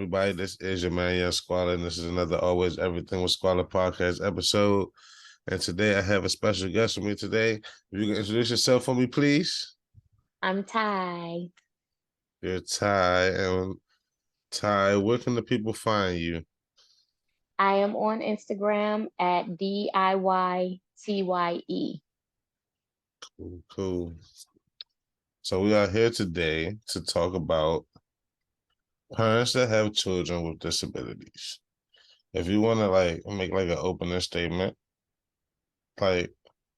everybody? This is your man, Young Squalla, and this is another Always Everything with Squalla podcast episode. And today I have a special guest with me today. If you can introduce yourself for me, please. I'm Ty. You're Ty. And Ty, where can the people find you? I am on Instagram at DIYTYE. Cool, cool. So we are here today to talk about parents that have children with disabilities. If you want to make like an opening statement, like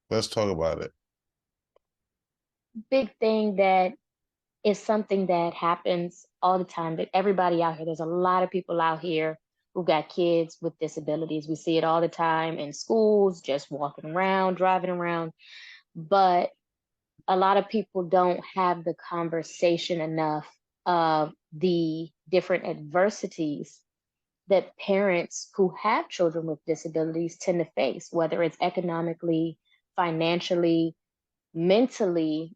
let's talk about it. Big thing that is something that happens all the time. That everybody out here, there's a lot of people out here who got kids with disabilities. We see it all the time in schools, just walking around, driving around. But a lot of people don't have the conversation enough of the different adversities that parents who have children with disabilities tend to face, whether it's economically, financially, mentally,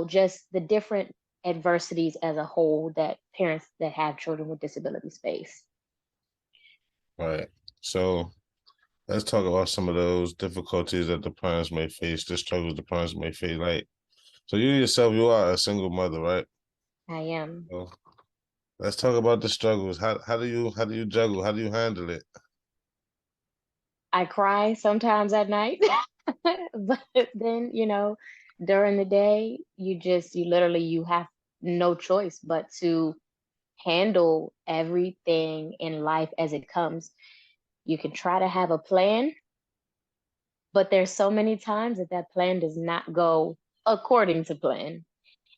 just the different adversities as a whole that parents that have children with disabilities face. Right. So let's talk about some of those difficulties that the parents may face, the struggles the parents may face. So you yourself, you are a single mother, right? I am. So let's talk about the struggles. How do you juggle? How do you handle it? I cry sometimes at night, but then, during the day, you have no choice but to handle everything in life as it comes. You can try to have a plan, but there's so many times that that plan does not go according to plan,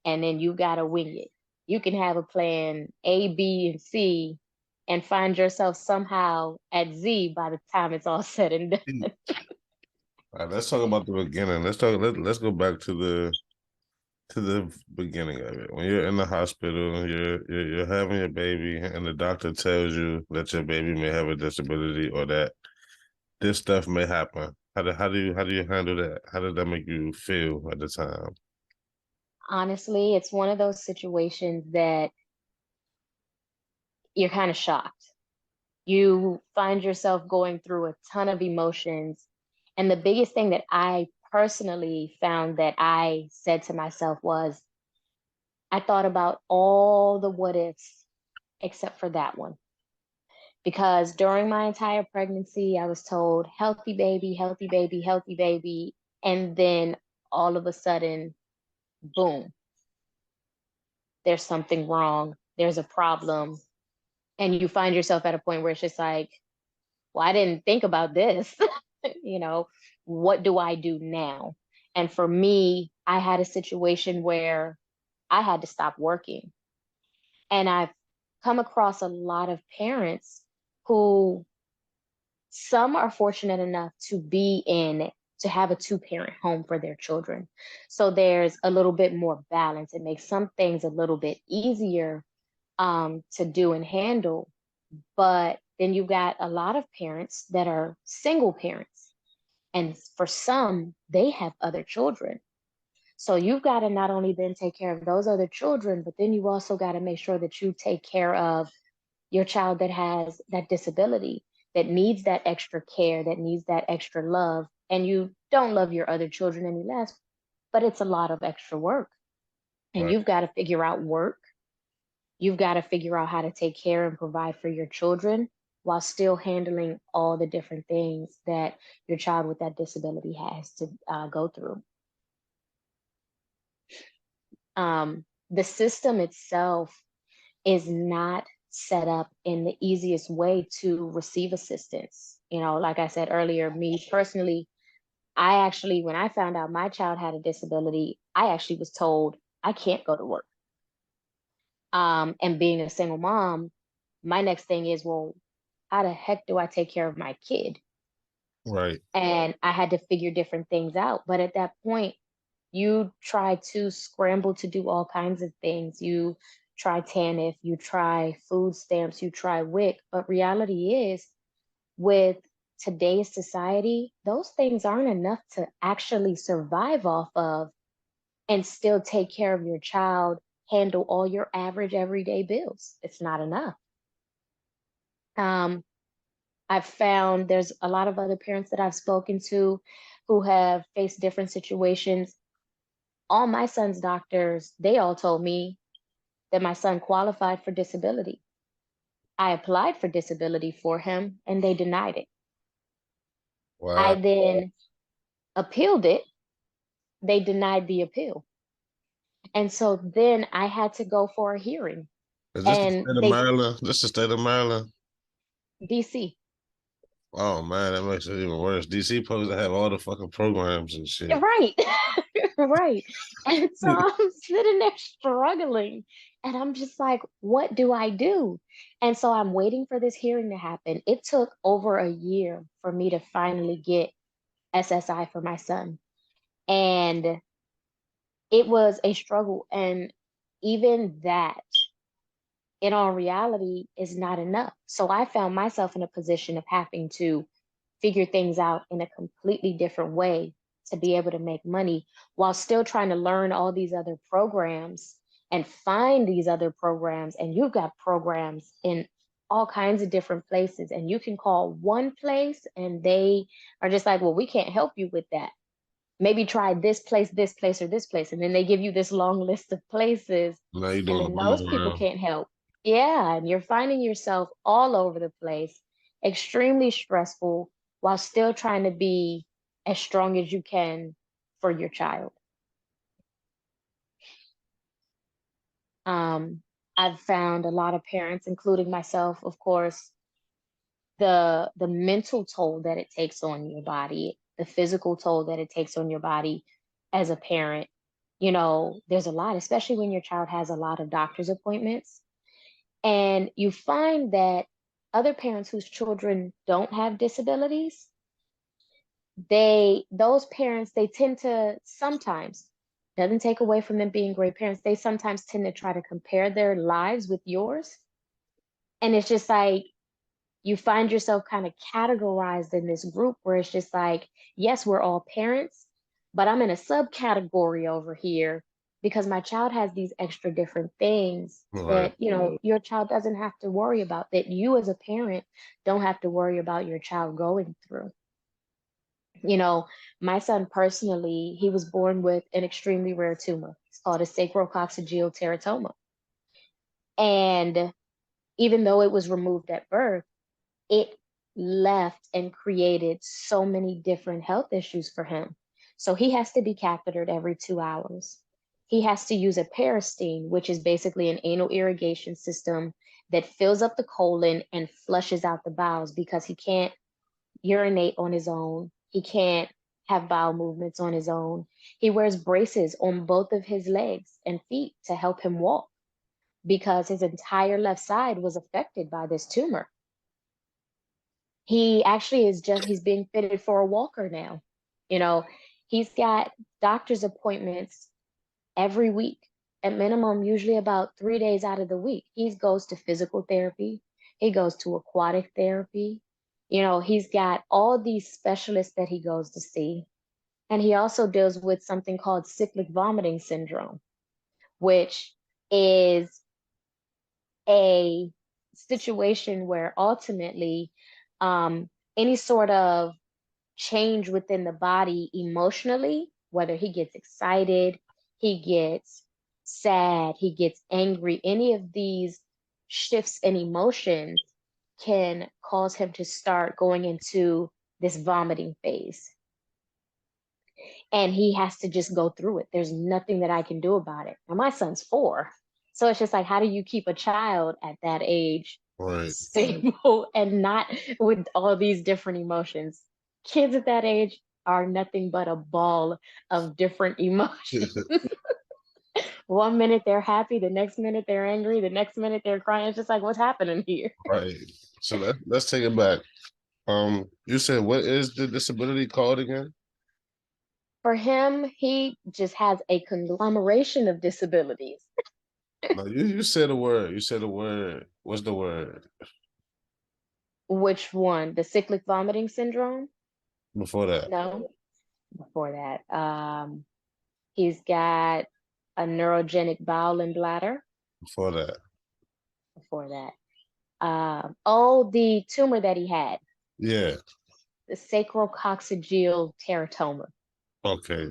and then you got to wing it. You can have a plan A, B, and C and find yourself somehow at Z by the time it's all said and done. All right, let's talk about the beginning. Let's go back to the beginning of it. When you're in the hospital, you're having your baby, and the doctor tells you that your baby may have a disability or that this stuff may happen. How do you handle that? How did that make you feel at the time? Honestly, it's one of those situations that you're kind of shocked. You find yourself going through a ton of emotions. And the biggest thing that I personally found that I said to myself was, I thought about all the what ifs except for that one. Because during my entire pregnancy, I was told healthy baby, healthy baby, healthy baby. And then all of a sudden, boom, there's something wrong. There's a problem. And you find yourself at a point where it's just like, well, I didn't think about this. you know, what do I do now? And for me, I had a situation where I had to stop working. And I've come across a lot of parents who some are fortunate enough to have a two-parent home for their children. So there's a little bit more balance. It makes some things a little bit easier to do and handle. But then you got a lot of parents that are single parents. And for some, they have other children. So you've got to not only then take care of those other children, but then you also got to make sure that you take care of your child that has that disability, that needs that extra care, that needs that extra love. And you don't love your other children any less, but it's a lot of extra work. And Right. you've got to figure out work. You've got to figure out how to take care and provide for your children while still handling all the different things that your child with that disability has to go through. The system itself is not set up in the easiest way to receive assistance. Like I said earlier, me personally, when I found out my child had a disability, I actually was told I can't go to work. And being a single mom, my next thing is, well, how the heck do I take care of my kid? Right. And I had to figure different things out. But at that point, you try to scramble to do all kinds of things. You try TANF, you try food stamps, you try WIC. But reality is, with today's society, those things aren't enough to actually survive off of and still take care of your child, handle all your average everyday bills. It's not enough. Um, I've found there's a lot of other parents that I've spoken to who have faced different situations. All my son's doctors, they all told me that my son qualified for disability. I applied for disability for him and they denied it. I Wow. then appealed it. They denied the appeal. And so then I had to go for a hearing. Is this the And state of they, Maryland? This the state of Maryland? DC, Oh man, that makes it even worse. DC supposed to have all the fucking programs and shit. right, right. And so I'm sitting there struggling. And I'm just like, what do I do? And so I'm waiting for this hearing to happen. It took over a year for me to finally get SSI for my son. And it was a struggle. And even that, in all reality, is not enough. So I found myself in a position of having to figure things out in a completely different way to be able to make money while still trying to learn all these other programs and find these other programs. And you've got programs in all kinds of different places, and you can call one place and they are just like, well, we can't help you with that. Maybe try this place, or this place. And then they give you this long list of places, Now you and doing the then those people runaround. can't help. Yeah, and you're finding yourself all over the place, extremely stressful, while still trying to be as strong as you can for your child. Um, I've found a lot of parents, including myself, of course, the mental toll that it takes on your body, the physical toll that it takes on your body as a parent. You know, there's a lot, especially when your child has a lot of doctor's appointments. And you find that other parents whose children don't have disabilities, those parents, they tend to sometimes, doesn't take away from them being great parents, they sometimes tend to try to compare their lives with yours. And it's just like you find yourself kind of categorized in this group where it's just like, yes, we're all parents, but I'm in a subcategory over here because my child has these extra different things All right. that, you know, your child doesn't have to worry about, that you as a parent don't have to worry about your child going through. You know, my son personally, he was born with an extremely rare tumor. It's called a sacrococcygeal teratoma. And even though it was removed at birth, it left and created so many different health issues for him. So he has to be cathetered every 2 hours. He has to use a peristine, which is basically an anal irrigation system that fills up the colon and flushes out the bowels because he can't urinate on his own. He can't have bowel movements on his own. He wears braces on both of his legs and feet to help him walk because his entire left side was affected by this tumor. He actually he's being fitted for a walker now. You know, he's got doctor's appointments every week, at minimum, usually about 3 days out of the week. He goes to physical therapy, he goes to aquatic therapy. You know, he's got all these specialists that he goes to see. And he also deals with something called cyclic vomiting syndrome, which is a situation where ultimately any sort of change within the body emotionally, whether he gets excited, he gets sad, he gets angry, any of these shifts in emotions can cause him to start going into this vomiting phase. And he has to just go through it. There's nothing that I can do about it. Now, my son's 4. So it's just like, how do you keep a child at that age Right. stable and not with all these different emotions? Kids at that age are nothing but a ball of different emotions. 1 minute they're happy, the next minute they're angry, the next minute they're crying. It's just like, what's happening here? Right. So let's take it back. You said what is the disability called again? For him, he just has a conglomeration of disabilities. No, you said a word. You said a word. What's the word Which one? The cyclic vomiting syndrome? before that? No, before that. He's got a neurogenic bowel and bladder Before that. before that. The tumor that he had, Yeah. the sacrococcygeal teratoma. Okay.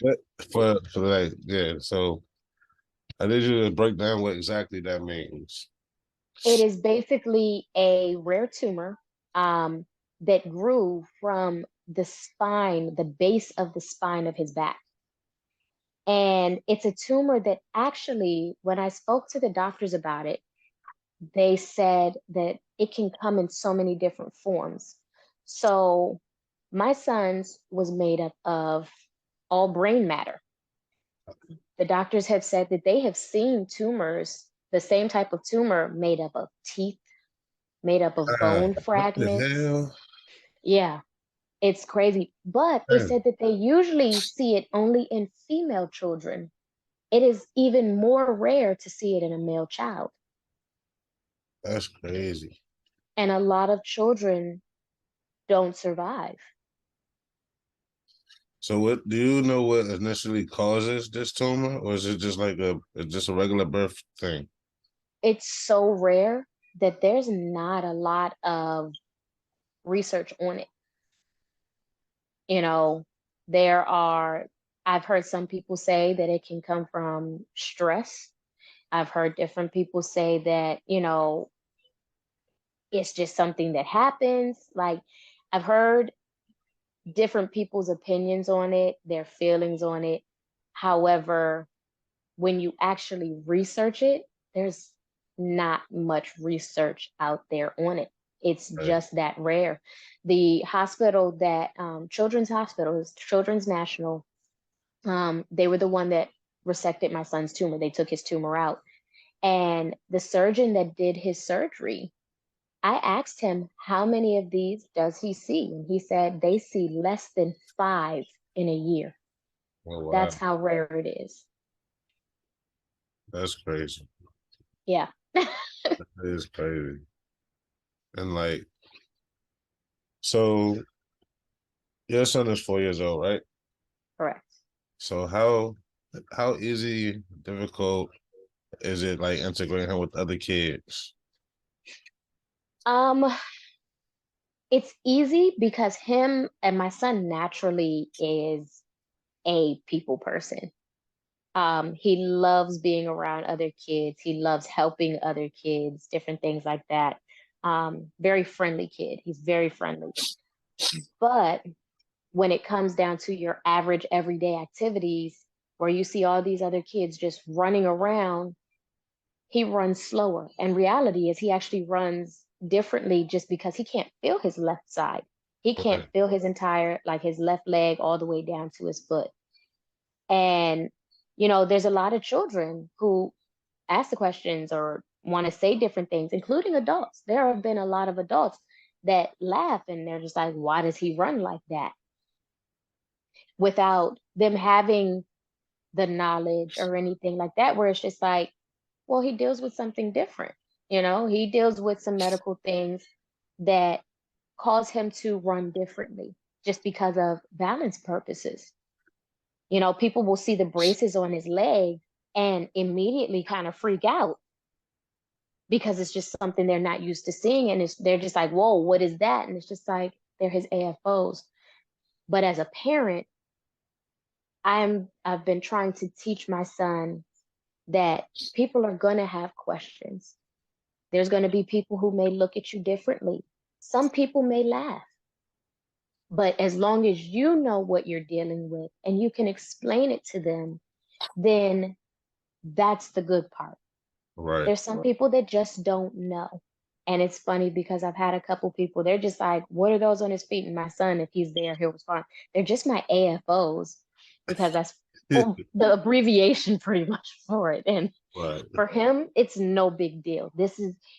But for like, yeah. So I need you to break down what exactly that means. It is basically a rare tumor um, that grew from the spine, the base of the spine of his back. And it's a tumor that actually, when I spoke to the doctors about it, they said that it can come in so many different forms. So my son's was made up of all brain matter. The doctors have said that they have seen tumors, the same type of tumor made up of teeth, made up of bone What the fragments. hell? Yeah, it's crazy. But they Man, said that they usually see it only in female children. It is even more rare to see it in a male child. that's crazy. And a lot of children don't survive. So what do you know what initially causes this tumor, or is it just like just a regular birth thing? It's so rare that there's not a lot of research on it. You know, there are, I've heard some people say that it can come from stress. I've heard different people say that, it's just something that happens. Like, I've heard different people's opinions on it, their feelings on it. However, when you actually research it, there's not much research out there on it. It's Right. just that rare. The hospital that Children's Hospital, Children's National, they were the one that resected my son's tumor. They took his tumor out. And the surgeon that did his surgery, I asked him, how many of these does he see? And he said they see less than 5 in a year. Oh wow, That's how rare it is. that's crazy. Yeah, That is crazy. And like, so your son is 4 years old, right? correct. So how easy, difficult is it like integrating him with other kids? Um, it's easy because him and my son naturally is a people person. He loves being around other kids. He loves helping other kids, different things like that. Very friendly kid. He's very friendly. But when it comes down to your average everyday activities, where you see all these other kids just running around, he runs slower. And reality is he actually runs differently just because he can't feel his left side. He can't Right. feel his entire, like his left leg all the way down to his foot. And, there's a lot of children who ask the questions or want to say different things, including adults. There have been a lot of adults that laugh and they're just like, why does he run like that? Without them having the knowledge or anything like that, where it's just like, well, he deals with something different. He deals with some medical things that cause him to run differently just because of balance purposes. People will see the braces on his leg and immediately kind of freak out because it's just something they're not used to seeing. And they're just like, whoa, what is that? And it's just like, they're his AFOs. But as a parent, I've been trying to teach my son that people are going to have questions. There's going to be people who may look at you differently. Some people may laugh. But as long as you know what you're dealing with and you can explain it to them, then that's the good part. Right. There's some people that just don't know. And it's funny because I've had a couple people, they're just like, what are those on his feet? And my son, if he's there, he'll respond. They're just my AFOs because that's the abbreviation pretty much for it. And Right. for him, it's no big deal.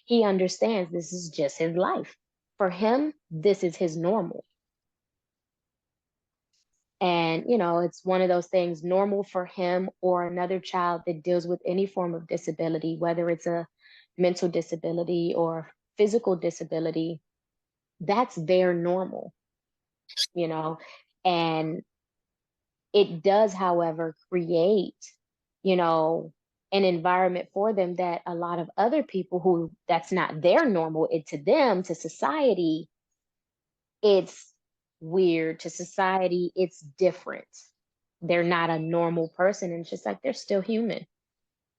He understands this is just his life. For him, this is his normal. And, it's one of those things normal for him or another child that deals with any form of disability, whether it's a mental disability or physical disability, that's their normal, you know? And it does, however, create, you know, an environment for them that a lot of other people who that's not their normal, it to them, to society, it's weird. To society, it's different. They're not a normal person. And it's just like they're still human,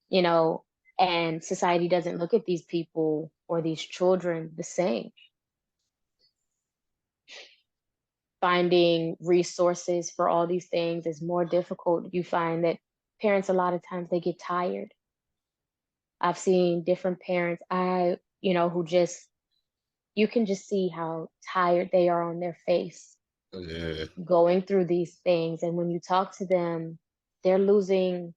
you know, and society doesn't look at these people or these children the same. Finding resources for all these things is more difficult. You find that parents, a lot of times, they get tired. I've seen different parents, who just, you can just see how tired they are on their face Yeah, going through these things. And when you talk to them, they're losing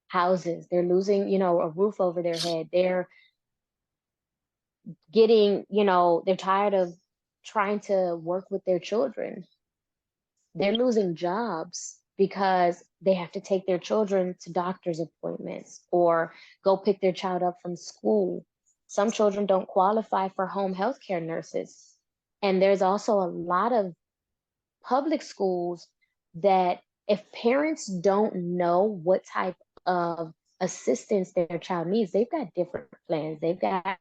houses, they're losing, a roof over their head. They're getting, they're tired of trying to work with their children. They're losing jobs because they have to take their children to doctor's appointments or go pick their child up from school. Some children don't qualify for home health care nurses. And there's also a lot of public schools that if parents don't know what type of assistance their child needs, they've got different plans. They've got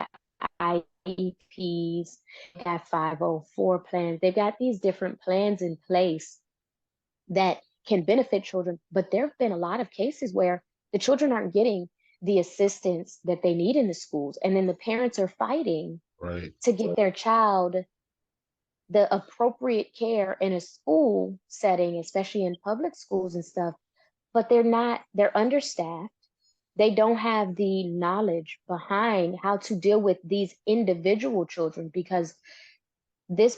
IEPs, they've got 504 plans. They've got these different plans in place that can benefit children. But there have been a lot of cases where the children aren't getting the assistance that they need in the schools. And then the parents are fighting right. to get their child the appropriate care in a school setting, especially in public schools and stuff. But they're understaffed. They don't have the knowledge behind how to deal with these individual children because this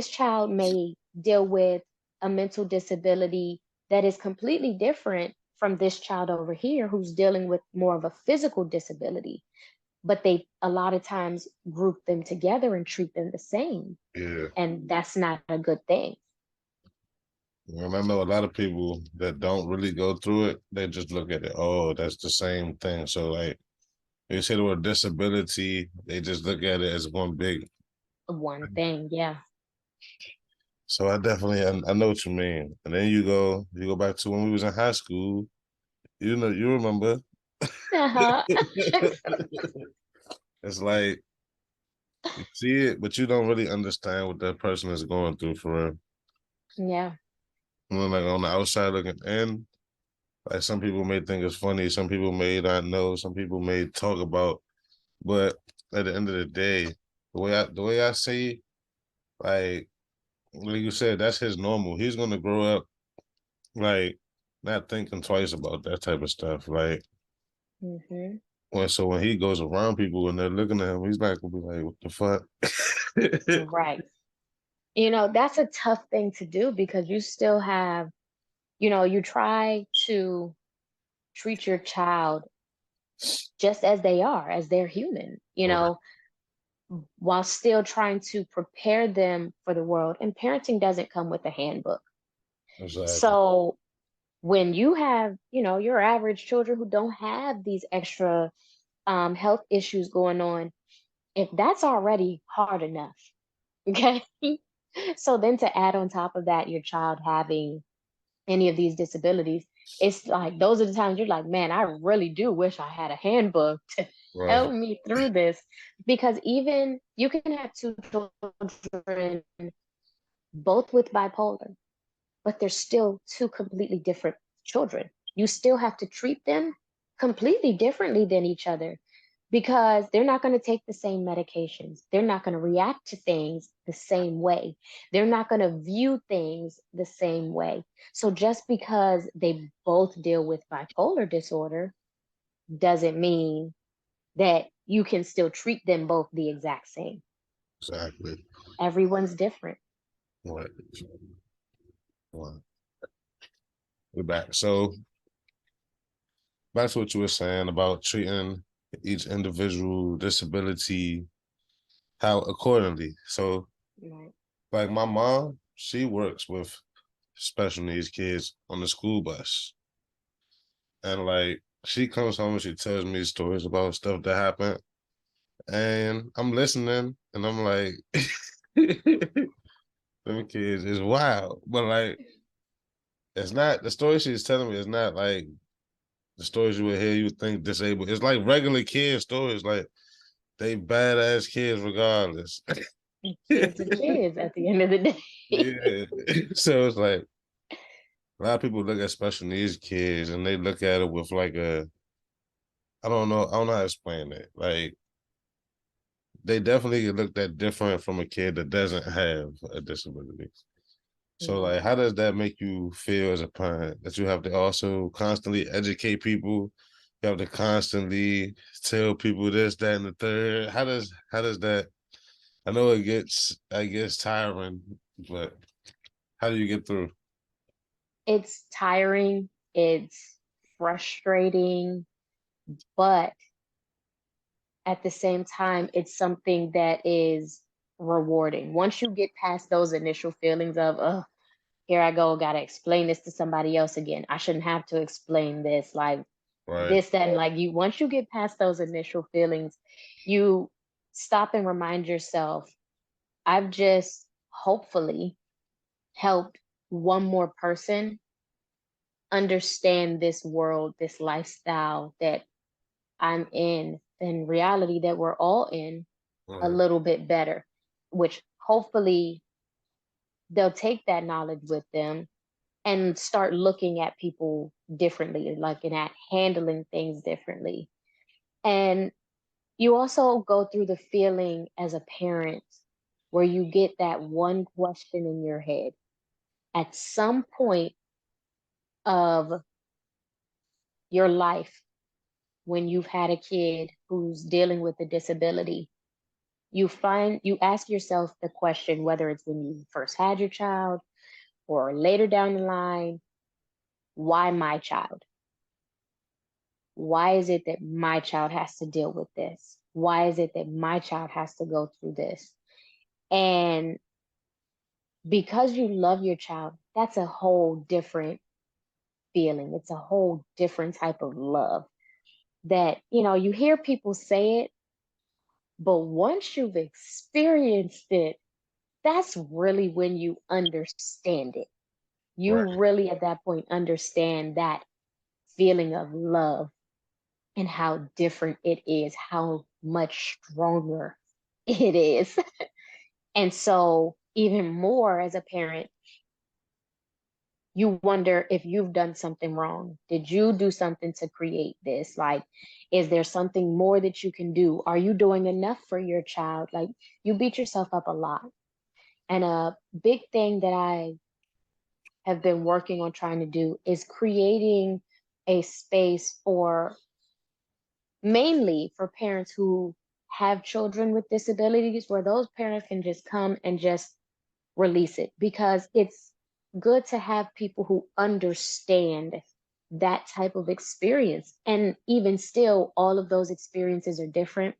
child may deal with a mental disability that is completely different from this child over here who's dealing with more of a physical disability. But they a lot of times group them together and treat them the same. Yeah. And that's not a good thing. And I know a lot of people that don't really go through it, they just look at it, oh, that's the same thing. So like they say the word disability, they just look at it as one big. One thing, yeah. So I know what you mean. And then you go back to when we was in high school, you remember. Uh-huh. It's like you see it, but you don't really understand what that person is going through for real. Yeah. And then, like on the outside looking in, like some people may think it's funny, some people may not know, some people may talk about, but at the end of the day, the way I see, like you said, that's his normal. He's gonna grow up like not thinking twice about that type of stuff. Like Hmm. when he goes around people and they're looking at him, he's not gonna be like, "What the fuck?" Right. That's a tough thing to do because you still have, you try to treat your child just as they are, as they're human, Right. while still trying to prepare them for the world. And parenting doesn't come with a handbook. Exactly. So when you have, your average children who don't have these extra health issues going on, if that's already hard enough, okay? So then to add on top of that, your child having any of these disabilities, it's like those are the times you're like, man, I really do wish I had a handbook to Right. help me through this. Because even you can have two children both with bipolar, but they're still two completely different children. You still have to treat them completely differently than each other because they're not going to take the same medications. They're not going to react to things the same way. They're not going to view things the same way. So just because they both deal with bipolar disorder doesn't mean that you can still treat them both the exact same. Exactly. Everyone's different. Right. Right. We're back. So back to what you were saying about treating each individual disability how accordingly. So Right. like my mom, she works with special needs kids on the school bus. And like she comes home and she tells me stories about stuff that happened. And I'm listening and I'm like, them kids is wild. But like it's not the story she's telling me is not like The stories you would hear, you would think disabled. It's like regular kid stories. Like they badass kids regardless. Kids are kids at the end of the day. Yeah. So it's like a lot of people look at special needs kids and they look at it with like a I don't know how to explain it. Like they definitely get looked at different from a kid that doesn't have a disability. So Yeah. like how does that make you feel as a parent that you have to also constantly educate people? You have to constantly tell people this, that, and the third. How does that I know it gets I guess tiring, but how do you get through? It's tiring, it's frustrating, but at the same time, it's something that is rewarding. Once you get past those initial feelings of, oh, here I go, gotta explain this to somebody else again. I shouldn't have to explain this, like Right. this, that, and like you, once you get past those initial feelings, you stop and remind yourself, I've just hopefully helped one more person understand this world, this lifestyle that I'm in reality that we're all in a Right. little bit better, which hopefully they'll take that knowledge with them and start looking at people differently, like and at handling things differently. And you also go through the feeling as a parent where you get that one question in your head at some point of your life when you've had a kid who's dealing with a disability. You ask yourself the question, whether it's when you first had your child or later down the line, why my child? Why is it that my child has to deal with this? Why is it that my child has to go through this? And because you love your child, that's a whole different feeling. It's a whole different type of love that, you hear people say it, but once you've experienced it, that's really when you understand it. You Right. really at that point understand that feeling of love and how different it is, how much stronger it is. And so, even more as a parent, you wonder if you've done something wrong. Did you do something to create this? Like, is there something more that you can do? Are you doing enough for your child? Like, you beat yourself up a lot. And a big thing that I have been working on trying to do is creating a space for mainly for parents who have children with disabilities where those parents can just come and just release it because it's good to have people who understand that type of experience. And even still, all of those experiences are different.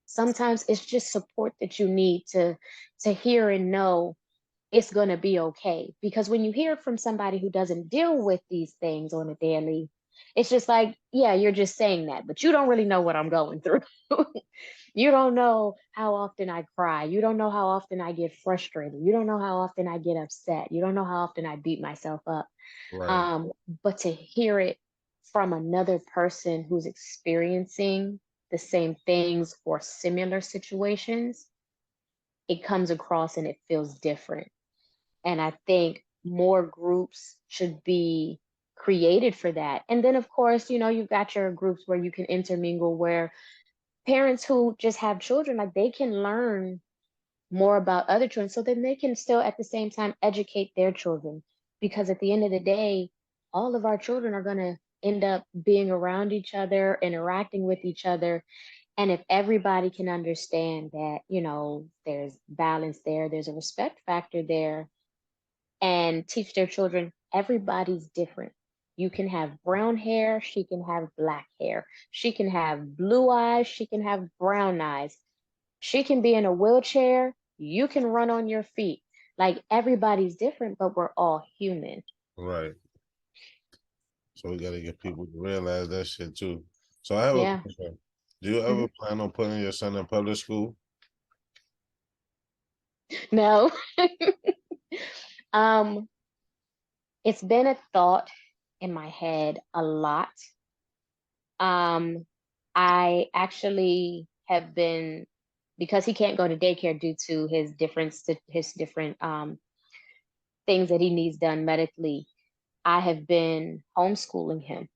Sometimes it's just support that you need to hear and know it's going to be okay. Because when you hear it from somebody who doesn't deal with these things on a daily, it's just like, yeah, you're just saying that, but you don't really know what I'm going through. You don't know how often I cry. You don't know how often I get frustrated. You don't know how often I get upset. You don't know how often I beat myself up. Right. Um, but to hear it from another person who's experiencing the same things or similar situations, it comes across and it feels different. And I think more groups should be created for that. And then, of course, you've got your groups where you can intermingle, where parents who just have children, like they can learn more about other children so then they can still at the same time educate their children. Because at the end of the day, all of our children are going to end up being around each other, interacting with each other. And if everybody can understand that, there's balance there, there's a respect factor there, and teach their children everybody's different. You can have brown hair, she can have black hair. She can have blue eyes, she can have brown eyes. She can be in a wheelchair, you can run on your feet. Like everybody's different, but we're all human. Right. So we gotta get people to realize that shit too. So I have a Yeah. question. Do you Mhm. ever plan on putting your son in public school? No. um, it's been a thought in my head a lot. I actually have been, because he can't go to daycare due to his different things that he needs done medically. I have been homeschooling him.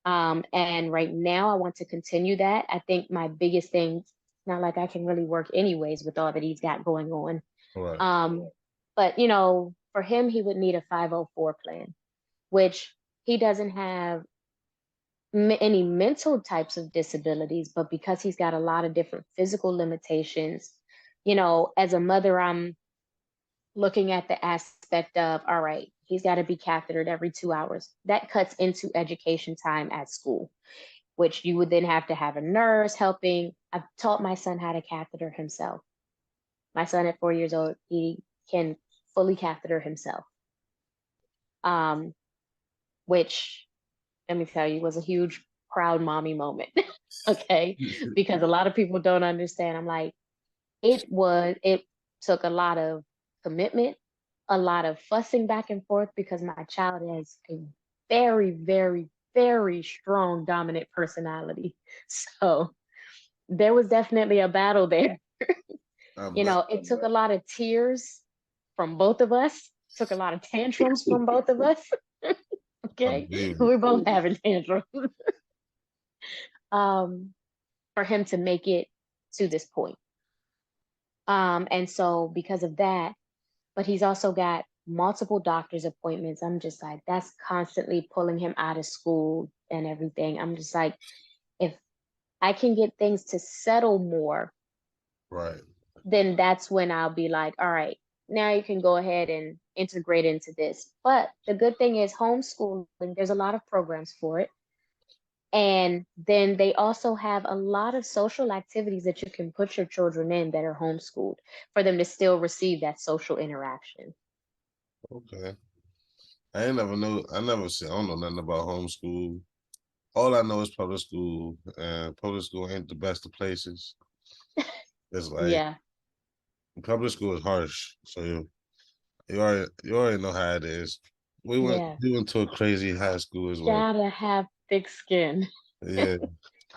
And right now I want to continue that. I think my biggest thing, it's not like I can really work anyways with all that he's got going on. Right. Um, but for him, he would need a 504 plan, which he doesn't have any mental types of disabilities, but because he's got a lot of different physical limitations, as a mother, I'm looking at the aspect of, all right, he's got to be cathetered every 2 hours. That cuts into education time at school, which you would then have to have a nurse helping. I've taught my son how to catheter himself. My son at 4 years old, he can fully catheter himself, um, which, let me tell you, was a huge proud mommy moment. Okay. Because a lot of people don't understand. I'm like, it took a lot of commitment, a lot of fussing back and forth because my child has a very, very, very strong dominant personality. So there was definitely a battle there. I bet. It took a lot of tears from both of us, took a lot of tantrums from both of us. I Okay. believe it. We're both having tantrums. um, for him to make it to this point. And so because of that, but he's also got multiple doctor's appointments. I'm just like, that's constantly pulling him out of school and everything. I'm just like, if I can get things to settle more, Right. then that's when I'll be like, all right, now you can go ahead and integrate into this. But the good thing is homeschooling, there's a lot of programs for it. And then they also have a lot of social activities that you can put your children in that are homeschooled for them to still receive that social interaction. Okay. I ain't never know. I never see. I don't know nothing about homeschool. All I know is public school, and public school ain't the best of places. It's like Yeah, public school is harsh, so you already know how it is. yeah. We went to a crazy high school as well. Gotta have thick skin. Yeah.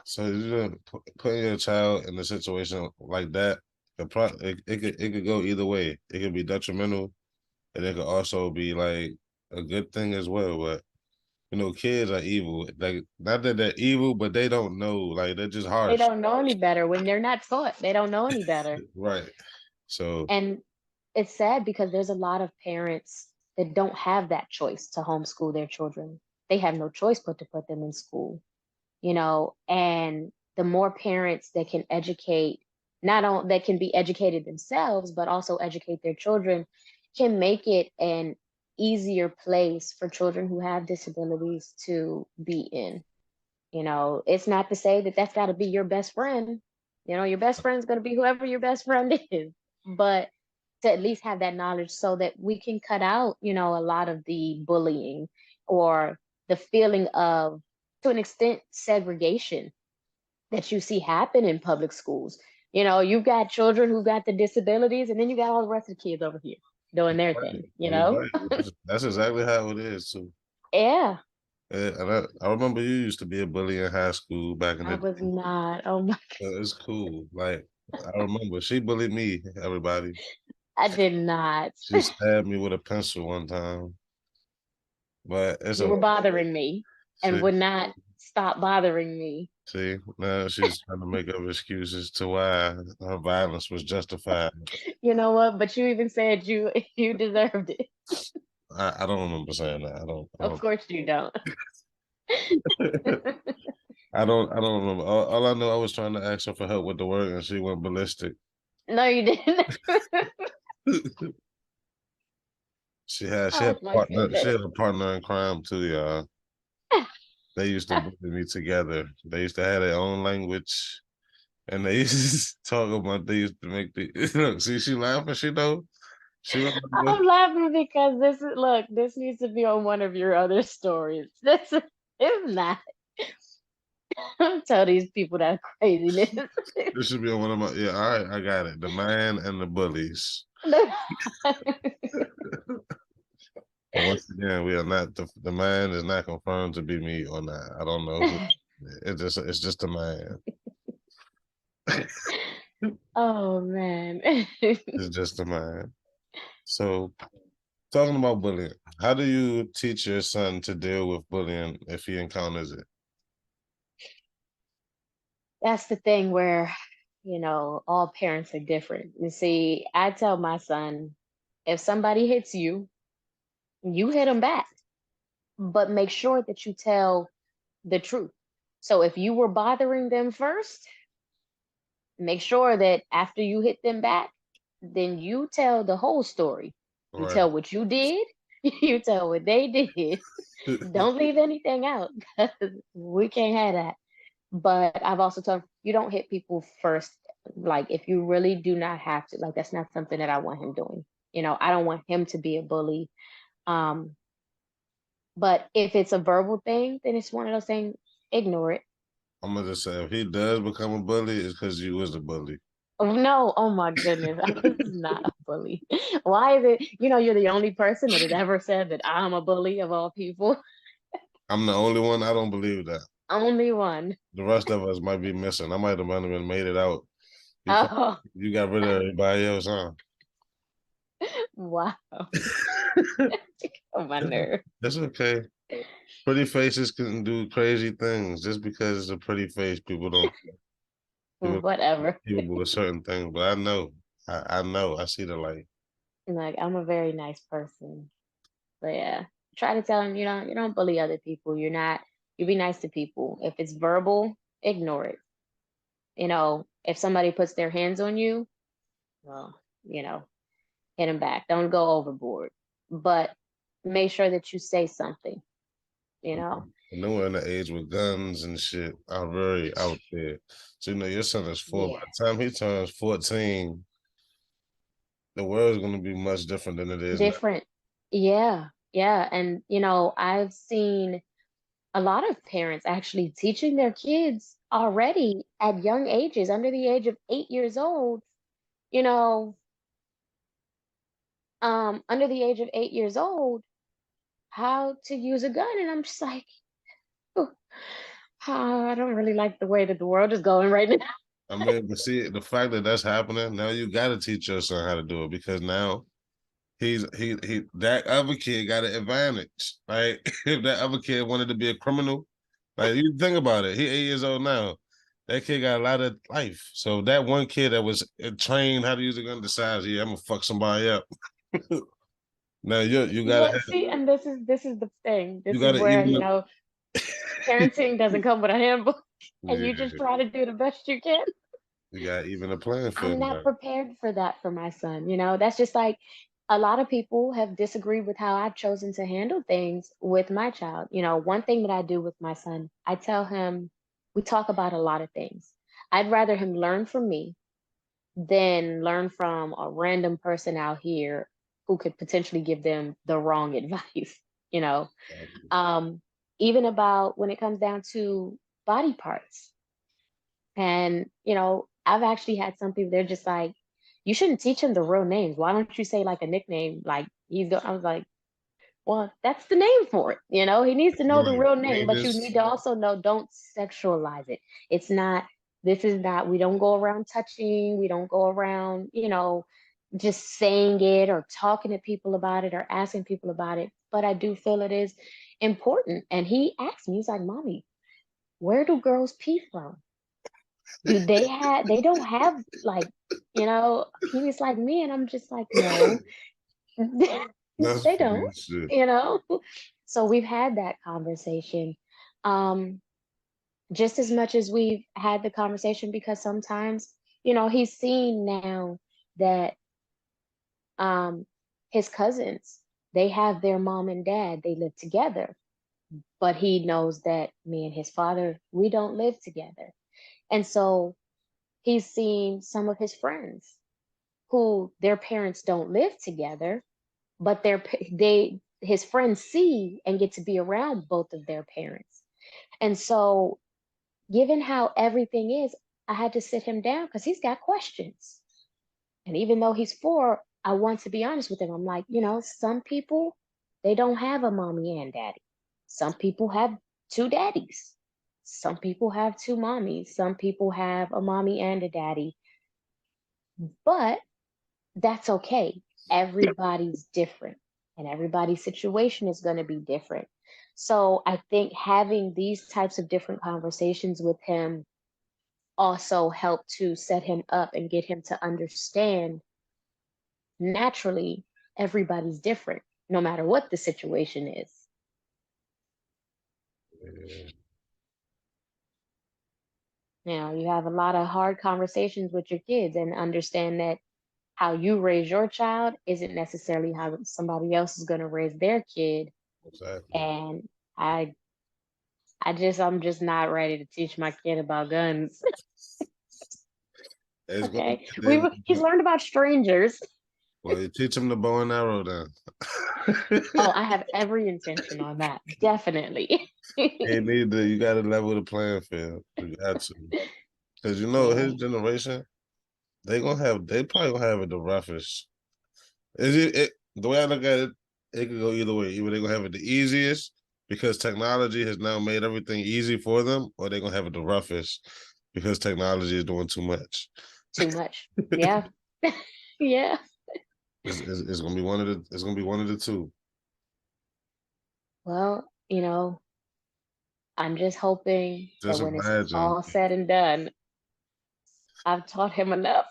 So you know, putting your child in a situation like that, it could go either way. It could be detrimental, and it could also be like a good thing as well. But kids are evil. Like not that they're evil, but they don't know. Like they're just They harsh. don't know any better when they're not taught. They don't know any better. Right. So And it's sad because there's a lot of parents that don't have that choice to homeschool their children. They have no choice but to put them in school, and the more parents that can educate, not only that can be educated themselves, but also educate their children, can make it an easier place for children who have disabilities to be in. It's not to say that that's got to be your best friend. Your best friend's going to be whoever your best friend is, but to at least have that knowledge so that we can cut out, a lot of the bullying or the feeling of, to an extent, segregation that you see happen in public schools. You've got children who've got the disabilities, and then you got all the rest of the kids over here doing their right. thing. You're right. That's exactly how it is too. Yeah, Yeah, and I remember you used to be a bully in high school back in I the was day. not. Oh my, It's cool. Like I remember she bullied me, everybody. I did not. She stabbed me with a pencil one time. But it's You were okay. bothering me and See, would not stop bothering me. see, now she's trying to make up excuses to why her violence was justified. You know what? But you even said you you deserved it. I don't remember saying that. Of course you don't. I don't remember. All I know, I was trying to ask her for help with the work, and she went ballistic. No, you didn't. She had Oh a my partner. She goodness. had a partner in crime too, y'all. They used to bully me together. They used to have their own language, and they used to talk about. They used to make the look. See, she laughing. She know. She remember. I'm laughing because this needs to be on one of your other stories. This is not. Tell these people that craziness. This should be on one of my. Yeah, all right, I got it. The man and the bullies. And once again, we are not the man is not confirmed to be me or not. I don't know who. It's just a man. Oh man. It's just a man. So talking about bullying, how do you teach your son to deal with bullying if he encounters it? That's the thing where, all parents are different. You see, I tell my son, if somebody hits you, you hit them back, but make sure that you tell the truth. So if you were bothering them first, make sure that after you hit them back, then you tell the whole story. You Right. tell what you did, you tell what they did. Don't leave anything out because we can't have that. But I've also told you don't hit people first. Like if you really do not have to, like that's not something that I want him doing. I don't want him to be a bully. Um, but if it's a verbal thing, then it's one of those things, ignore it. I'm gonna just say if he does become a bully, it's because you was a bully. Oh no, oh my goodness, I was not a bully. Why is it, you're the only person that has ever said that I'm a bully of all people? I'm the only one. I don't believe that. Only one. The rest of us might be missing. I might have been made it out. You Oh, you got rid of everybody else, huh? wow. Oh, my nerve. That's okay. Pretty faces can do crazy things. Just because it's a pretty face, people don't Whatever. capable of certain things. But I know, I know, I see the light. Like I'm a very nice person. But yeah, try to tell him you don't bully other people. You be nice to people. If it's verbal, ignore it. If somebody puts their hands on you, well, hit them back. Don't go overboard. But make sure that you say something, you know. And then we're in the age with guns and shit are very out there. So your son is 4. By Yeah. the time he turns 14, the world's gonna be much different than it is now. Different. Yeah. Yeah. And I've seen a lot of parents actually teaching their kids already at young ages, under the age of 8 years old, you know, under the age of 8 years old, how to use a gun. And I'm just like, "Ooh, I don't really like the way that the world is going right now." I mean, but see, the fact that that's happening now, you got to teach your son how to do it because now he that other kid got an advantage. Like if that other kid wanted to be a criminal, like you think about it, he 8 years old now. That kid got a lot of life. So that one kid that was trained how to use a gun decides, yeah, I'm gonna fuck somebody up. Now you gotta Yeah, see, and this is the thing. you This is gotta where, even parenting doesn't come with a handbook and you just yeah, try to do the best you can. you got even a playing field I'm not now. prepared for that for my son. That's just like a lot of people have disagreed with how I've chosen to handle things with my child. One thing that I do with my son, I tell him, we talk about a lot of things. I'd rather him learn from me than learn from a random person out here who could potentially give them the wrong advice, you know. Um, Even about when it comes down to body parts. And, I've actually had some people, they're just like, you shouldn't teach him the real names. Why don't you say like a nickname? Like I was like, well, that's the name for it. He needs to know the Right. real We name, ain't but you need just to also know, don't sexualize it. It's not, this is not, we don't go around touching, we don't go around, just saying it or talking to people about it or asking people about it. But I do feel it is important. And he asked me, he's like, Mommy, where do girls pee from? They don't have like, penis like me? And I'm just like, no, that's they funny don't, as shit. you know? So we've had that conversation. Um, just as much as we've had the conversation because sometimes, he's seen now that um his cousins, they have their mom and dad, they live together, but he knows that me and his father, we don't live together. And so he's seen some of his friends who their parents don't live together, but his friends see and get to be around both of their parents. And so, given how everything is, I had to sit him down because he's got questions. And even though he's 4, I want to be honest with him. I'm like, some people, they don't have a mommy and daddy. Some people have two daddies. Some people have two mommies. Some people have a mommy and a daddy. But that's okay. Everybody's different and everybody's situation is going to be different. So I think having these types of different conversations with him also helped to set him up and get him to understand naturally everybody's different no matter what the situation is. Yeah. You have a lot of hard conversations with your kids and understand that how you raise your child isn't necessarily how somebody else is going to raise their kid. Exactly. And I I'm just not ready to teach my kid about guns. It's gonna Okay. get He's learned about strangers. well, you teach them the bow and arrow then. Oh, I have every intention on that. Definitely. You need to, you gotta level the playing field. You got to. Cause you know Yeah. his generation, they probably gonna have it the roughest. Is it the way I look at it, it could go either way. Either they're gonna have it the easiest because technology has now made everything easy for them, or they're gonna have it the roughest because technology is doing too much. Too much. Yeah. Yeah. It's gonna be one of the it's gonna be one of the two. Well, I'm just hoping that Just when it's imagine. all said and done, I've taught him enough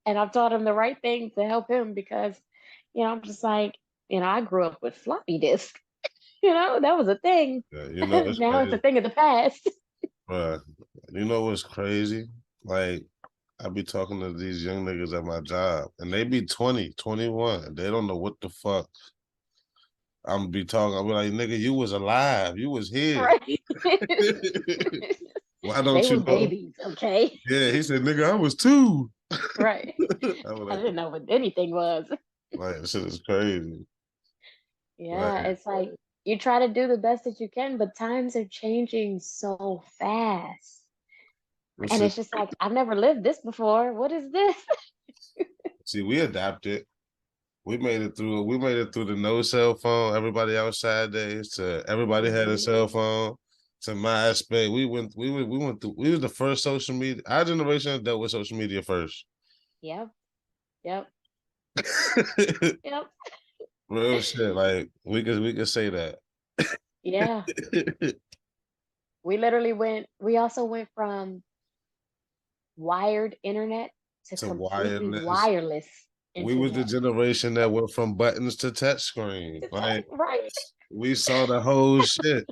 and I've taught him the right things to help him because, I'm just like, I grew up with floppy disk. That was a thing. Yeah, it's Now it's a crazy. thing of the past. Bruh, you know what's crazy? Like, I be talking to these young niggas at my job, and they be 20, 21, and they don't know what the fuck I'm be talking. I'm like, nigga, you was alive. You was here. Right. Why They don't you was know? babies, okay? Yeah, he said, nigga, I was two. Right. I was I like, didn't know what anything was. this shit is crazy. Yeah, Like, it's like you try to do the best that you can, but times are changing so fast. this And shit, it's just like, I've never lived this before. What is this? see, we adapted. We made it through the no cell phone, everybody outside days to everybody had a Hmm. cell phone to MySpace. We went through we was the first social media. Our generation dealt with social media first. Yep. Yep. Yep. Real shit. Like we could say that. Yeah. We also went from wired internet to To completely wireless. wireless We was the internet. generation that went from buttons to touch screen. Like Right. we saw the whole shit.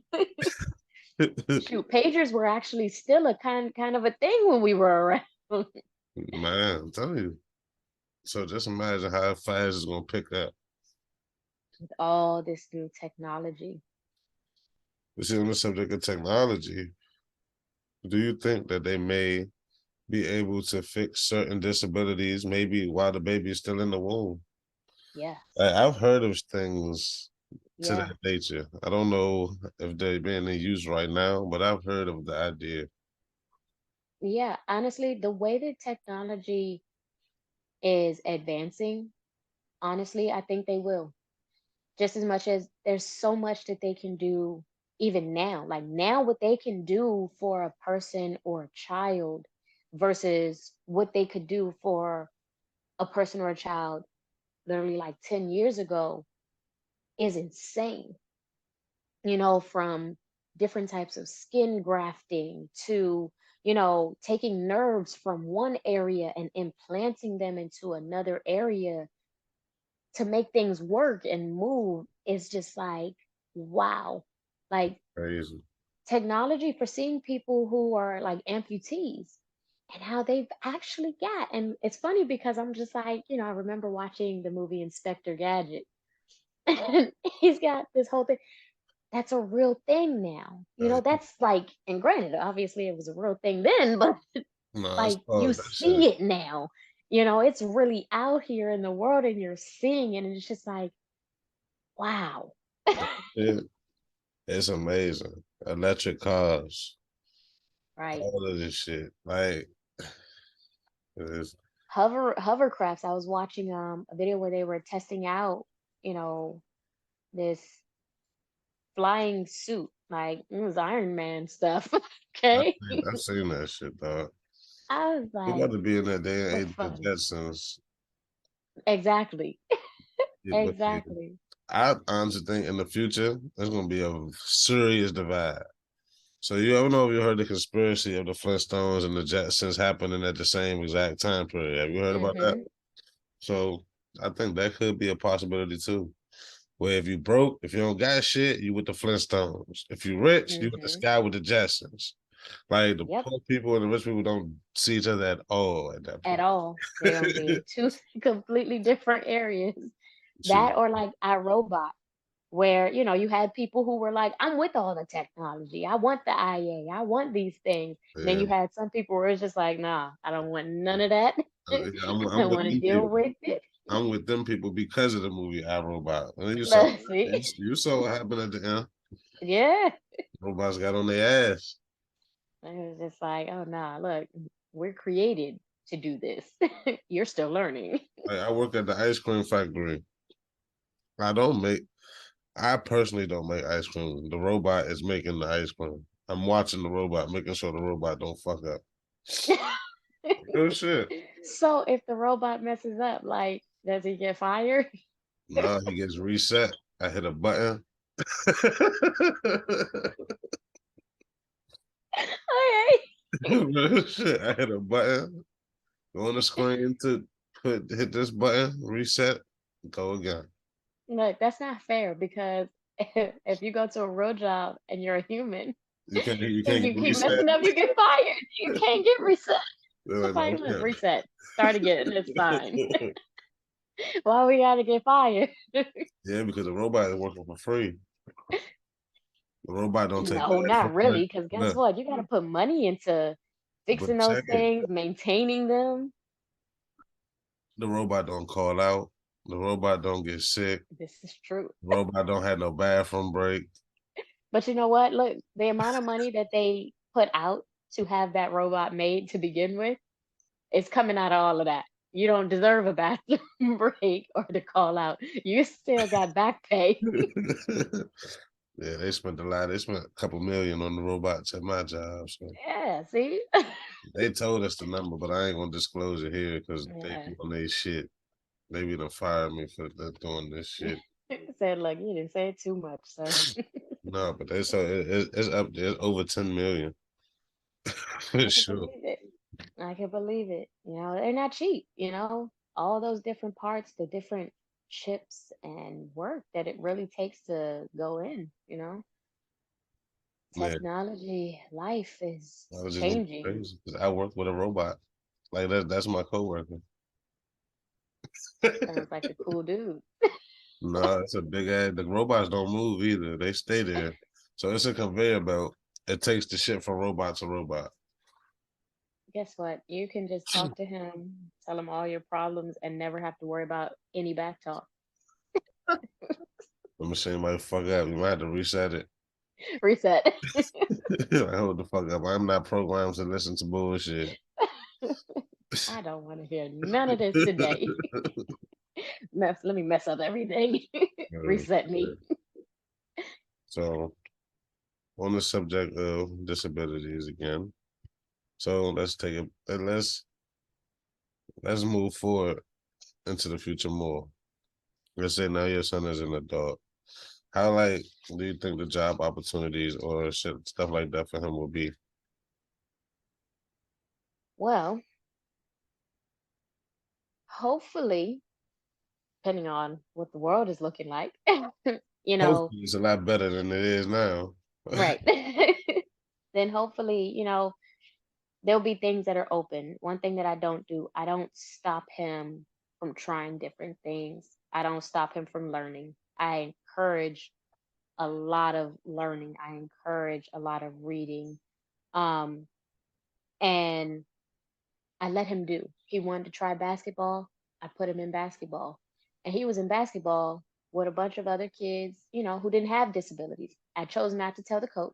Shoot, pagers were actually still a kind of a thing when we were around. Man, I'm telling you. So just imagine how fast it's gonna pick up. With all this new technology. We see on the subject of technology. Do you think that they may be able to fix certain disabilities maybe while the baby is still in the womb? Yes. Like, I've heard of things to Yeah. that nature. I don't know if they're being in use right now, but I've heard of the idea. Yeah. Honestly, the way that technology is advancing, honestly, I think they will. Just as much as there's so much that they can do even now. Like now, what they can do for a person or a child versus what they could do for a person or a child literally like 10 years ago is insane. From different types of skin grafting to, taking nerves from one area and implanting them into another area to make things work and move is just like, wow. Like Crazy. technology for seeing people who are like amputees and how they've actually got. And it's funny because I'm just like, I remember watching the movie Inspector Gadget. And he's got this whole thing. That's a real thing now. That's like, and granted, obviously it was a real thing then, but No, it's like you called that see shit. it now. It's really out here in the world and you're seeing it, and it's just like, wow. It, it's amazing. Electric cars, Right. all of this shit. Like, it's, Hovercrafts. I was watching a video where they were testing out, you know, this flying suit, like it was Iron Man stuff. I Okay. I seen that shit, dog. I was You like, about to be in that day and what age of the fun. Jetsons. Exactly. Yeah, but yeah, Exactly. I honestly think in the future there's gonna be a serious divide. So you ever know if you heard the conspiracy of the Flintstones and the Jetsons happening at the same exact time period? Have you heard about that? Mm-hmm. So I think that could be a possibility too. Where if you broke, if you don't got shit, you with the Flintstones. If you rich, you with the Mm-hmm. sky with the Jetsons. Like the Yep. poor people and the rich people don't see each other at all at that At point. all. They're gonna be in two completely different areas. Shit. That or like iRobot, where you had people who were like, I'm with all the technology. I want the IA. I want these things. And then Yeah. you had some people where it's just like, nah, I don't want none of that. I I'm don't with want to them deal people. with it. I'm with them people because of the movie I Robot. And See? you saw what happened at the end. Yeah. Robots got on their ass. And it was just like, oh nah, look, we're created to do this. You're still learning. Like I work at the ice cream factory. I don't make I personally don't make ice cream. The robot is making the ice cream. I'm watching the robot, making sure the robot don't fuck up. Real shit. So if the robot messes up, like, does he get fired? No, he gets reset. I hit a button. Okay. Real shit. I hit a button. Go on the screen to hit this button, reset, go again. Look, that's not fair because if you go to a real job and you're a human You and can't you get keep reset. messing up, you get fired. You can't get reset. They're The like, no, fire, we look, can't. reset. Start again. It's fine. Why we gotta get fired? Yeah, because the robot is working for free. The robot don't take No, bad not from it. really. Because guess Look, what? You gotta put money into but fixing those check it. things, maintaining them. The robot don't call out. The robot don't get sick. This is true. The robot don't have no bathroom break. But you know what? Look, the amount of money that they put out to have that robot made to begin with is coming out of all of that. You don't deserve a bathroom break or to call out. You still got back pay. Yeah, they spent a lot. They spent a couple million on the robots at my job. So Yeah, see? they told us the number, but I ain't gonna disclose it here because they Yeah. be on their shit. They be done fired me for doing this shit. Said, look, you didn't say it too much, sir. No, but they so it's up there. It's over 10 million for I can sure. believe it. I can believe it. They're not cheap, all those different parts, the different chips and work that it really takes to go in. Yeah, Technology, life is I was just gonna be changing. crazy because I work with a robot. Like that's my coworker. Sounds like a cool dude. No, it's a big ass. The robots don't move either. They stay there. So it's a conveyor belt. It takes the shit from robot to robot. Guess what? You can just talk to him, tell him all your problems, and never have to worry about any back talk. The machine might fuck up. You might have to reset it. Reset. Like, hold the fuck up. I'm not programmed to listen to bullshit. I don't want to hear none of this today. Let me mess up everything. Reset me. So on the subject of disabilities again. So let's take it and let's move forward into the future more. Let's say now your son is an adult. How like do you think the job opportunities or shit stuff like that for him will be? Well, hopefully, depending on what the world is looking like, you know, Hopefully it's a lot better than it is now. right. Then hopefully, there'll be things that are open. One thing that I don't do, I don't stop him from trying different things. I don't stop him from learning. I encourage a lot of learning. I encourage a lot of reading. Um, and I let him do. He wanted to try basketball. I put him in basketball. And he was in basketball with a bunch of other kids, who didn't have disabilities. I chose not to tell the coach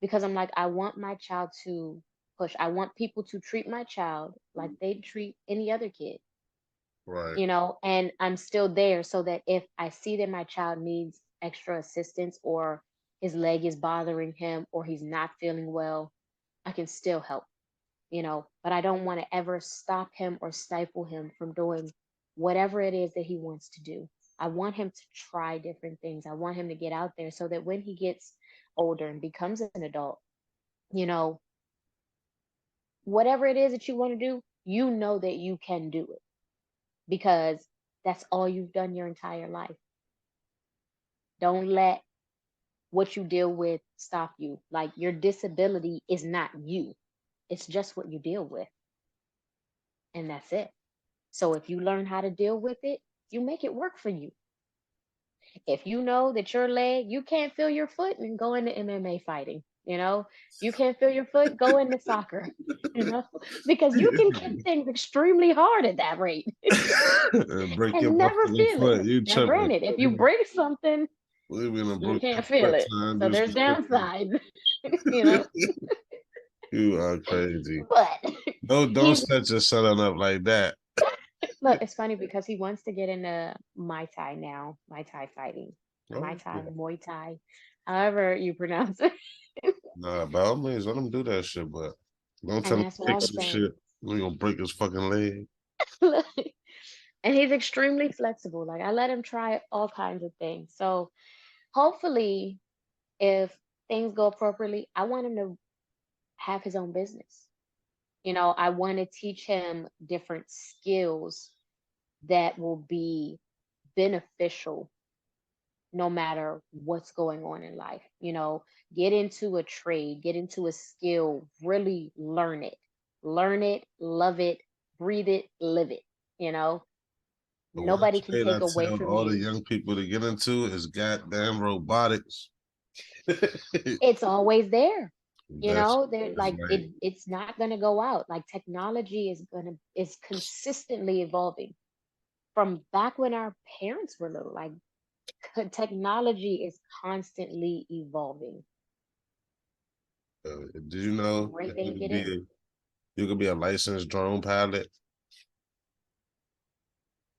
because I'm like, I want my child to push. I want people to treat my child like they treat any other kid. Right. you know, and I'm still there so that if I see that my child needs extra assistance or his leg is bothering him or he's not feeling well, I can still help, you know, but I don't want to ever stop him or stifle him from doing whatever it is that he wants to do. I want him to try different things. I want him to get out there so that when he gets older and becomes an adult, you know, whatever it is that you want to do, you know that you can do it because that's all you've done your entire life. Don't let what you deal with stop you. Like your disability is not you, it's just what you deal with, and that's it. So if you learn how to deal with it, you make it work for you. If you know that your leg, you can't feel your foot and go into MMA fighting, you know, you can't feel your foot, go into soccer, you know, because you can kick things extremely hard at that rate Break your and never motherfucking feel it. foot. You Now, tripping. granted, if you break something, We been a you broke your can't feel foot it. trying So to do there's some cooking. downside, you know, You are crazy. but Don't he's set your son up like that. look, it's funny because he wants to get into Muay Thai now, Muay Thai fighting, Muay Oh, Thai, yeah. Muay Thai, however you pronounce it. Nah, by all means, let him do that shit, but don't tell And him that's to what I kick was some saying. shit. We gonna break his fucking leg. And he's extremely flexible. Like I let him try all kinds of things. So hopefully, if things go appropriately, I want him to have his own business. You know, I want to teach him different skills that will be beneficial no matter what's going on in life. You know, get into a trade, get into a skill, really learn it, love it, breathe it, live it. You know, The one nobody can trade I take away tell from all the you. young people to get into is goddamn robotics. It's always there. You That's know, they're it's like like it's not going to go out. Like technology is consistently evolving from back when our parents were little. Like technology is constantly evolving. did you know Great that thing to get in. you could be a licensed drone pilot,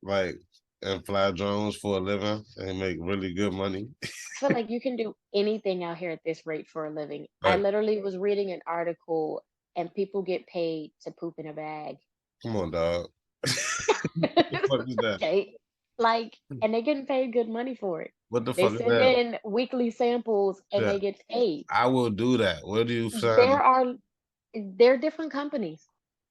like and fly drones for a living and make really good money? I feel like you can do anything out here at this rate for a living. I Like, literally was reading an article and people get paid to poop in a bag. come on, dog. The fuck is that? Okay. Like, and they getting paid good money for it. What the They fuck is send that? in weekly samples and Shit, they get paid. I will do that. Where do you There find are there are different companies.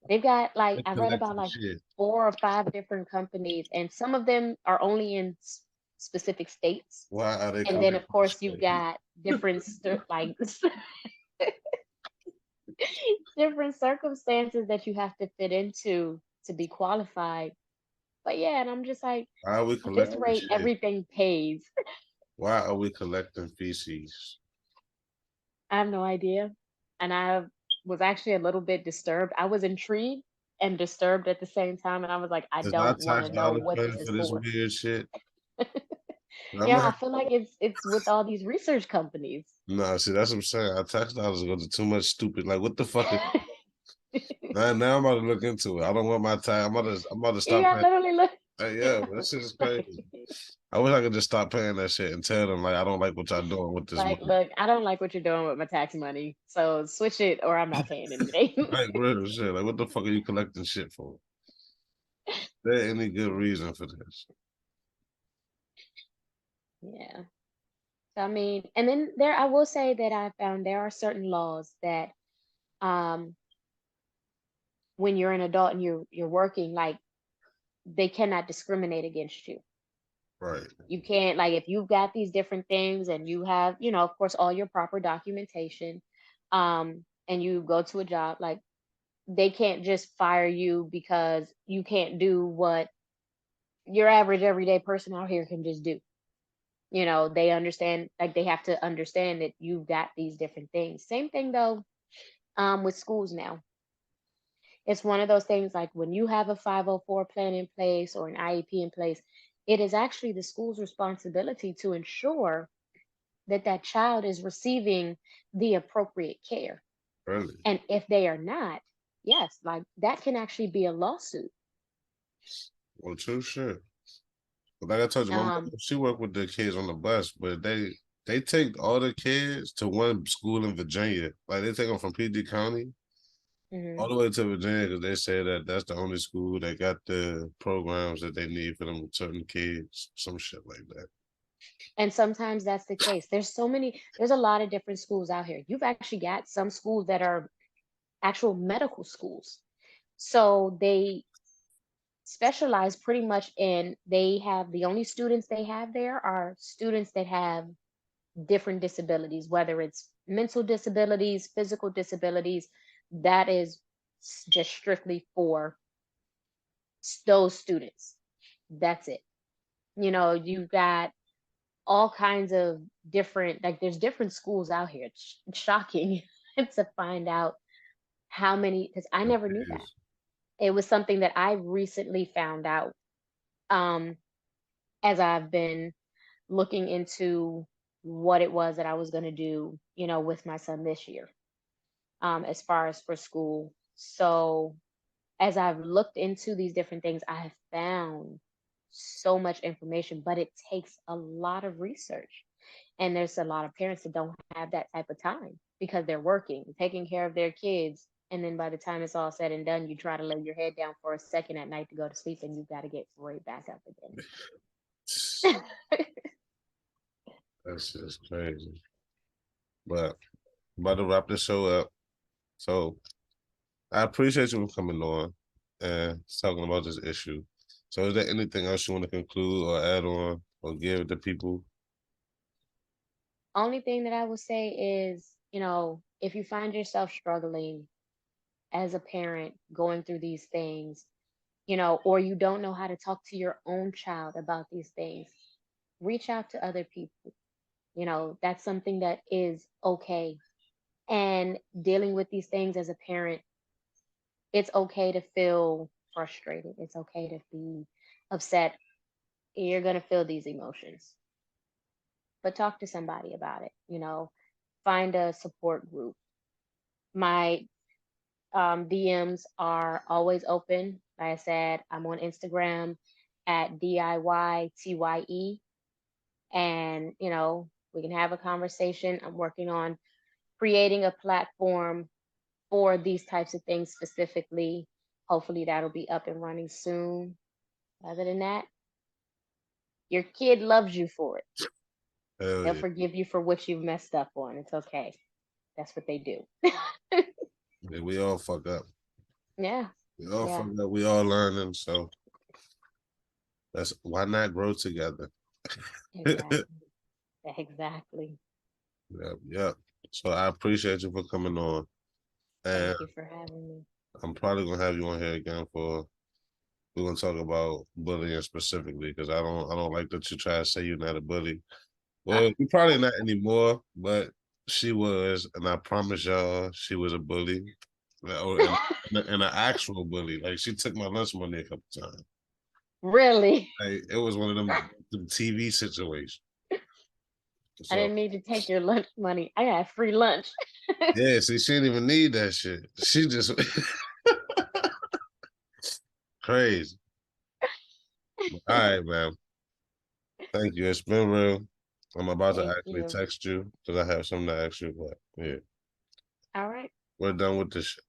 They've got like the I read about collecting like shit? 4 or 5 different companies, and some of them are only in specific states. Why are they And then of collecting course you've shit? got different like different circumstances that you have to fit into to be qualified. But yeah, and I'm just like, Why are we at this collecting rate, shit? everything pays. Why are we collecting feces? I have no idea. And I was actually a little bit disturbed. I was intrigued and disturbed at the same time. And I was like, I Is our don't want to tax know dollars what this paying is for this for. weird shit? I'm Yeah, I not. feel like it's with all these research companies. Nah, see, that's what I'm saying. Our tax dollars go to too much stupid. Like, what the fuck is now I'm about to look into it. I don't want my tax. I'm about to You stop got paying. literally look. Yeah, that shit is crazy. I wish I could just stop paying that shit and tell them like I don't like what y'all doing with this Like, money. look, I don't like what you're doing with my tax money. So switch it or I'm not paying anything. Like real shit. Like what the fuck are you collecting shit for? There any good reason for this? Yeah. So I mean, and then there I will say that I found there are certain laws that um when you're an adult and you're working, like they cannot discriminate against you. Right. You can't like if you've got these different things and you have, you know, of course all your proper documentation, and you go to a job, like they can't just fire you because you can't do what your average everyday person out here can just do. You know, they understand, like they have to understand that you've got these different things. Same thing though, with schools now. It's one of those things like when you have a 504 plan in place or an IEP in place, it is actually the school's responsibility to ensure that that child is receiving the appropriate care. Really. And if they are not, yes, like that can actually be a lawsuit. Well, true shit. But like I told you, my mom, Um, she worked with the kids on the bus, but they take all the kids to one school in Virginia. Like they take them from PG County all mhm. the way to Virginia because they say that that's the only school that got the programs that they need for them certain kids, some shit like that. And sometimes that's the case. There's a lot of different schools out here. You've actually got some schools that are actual medical schools. So they specialize pretty much in, they have, the only students they have there are students that have different disabilities, whether it's mental disabilities, physical disabilities, that is just strictly for those students. That's it. You've got all kinds of different, like there's different schools out here. It's shocking to find out how many, because I It never knew that. is. It was something that I recently found out, um, as I've been looking into what it was that I was going to do, with my son this year, as far as for school. So as I've looked into these different things, I have found so much information, but it takes a lot of research. And there's a lot of parents that don't have that type of time because they're working, taking care of their kids. And then by the time it's all said and done, you try to lay your head down for a second at night to go to sleep, and you've got to get right back up again. That's just crazy. But I'm about to wrap the show up. So I appreciate you for coming on and talking about this issue. So is there anything else you want to conclude or add on or give to people? Only thing that I would say is, if you find yourself struggling as a parent going through these things, or you don't know how to talk to your own child about these things, reach out to other people. That's something that is okay. And dealing with these things as a parent, it's okay to feel frustrated. It's okay to be upset. You're going to feel these emotions, but talk to somebody about it. Find a support group. My DMs are always open. Like I said, I'm on Instagram at DIYTYE, and we can have a conversation. I'm working on creating a platform for these types of things specifically. Hopefully, that'll be up and running soon. Other than that, your kid loves you for it. Hell They'll yeah. forgive you for what you've messed up on. It's okay. That's what they do. Yeah, we all fuck up. Yeah. We all Yeah. fuck up. We all learning. So that's why not grow together. Yep, Exactly. Exactly. yep. So I appreciate you for coming on. And Thank you for having me. I'm probably gonna have you on here again for we're gonna talk about bullying specifically because I don't like that you try to say you're not a bully. Well, you're probably not anymore, but she was, and I promise y'all, she was a bully, or and an actual bully. Like she took my lunch money a couple times. Really? Like it was one of them TV situations. I So didn't need to take your lunch money. I got free lunch. yeah, see, she didn't even need that shit. She just crazy. All right, man. Thank you. It's been real. I'm about to Thank actually you. text you because I have something to ask you, but yeah, All right. we're done with this shit.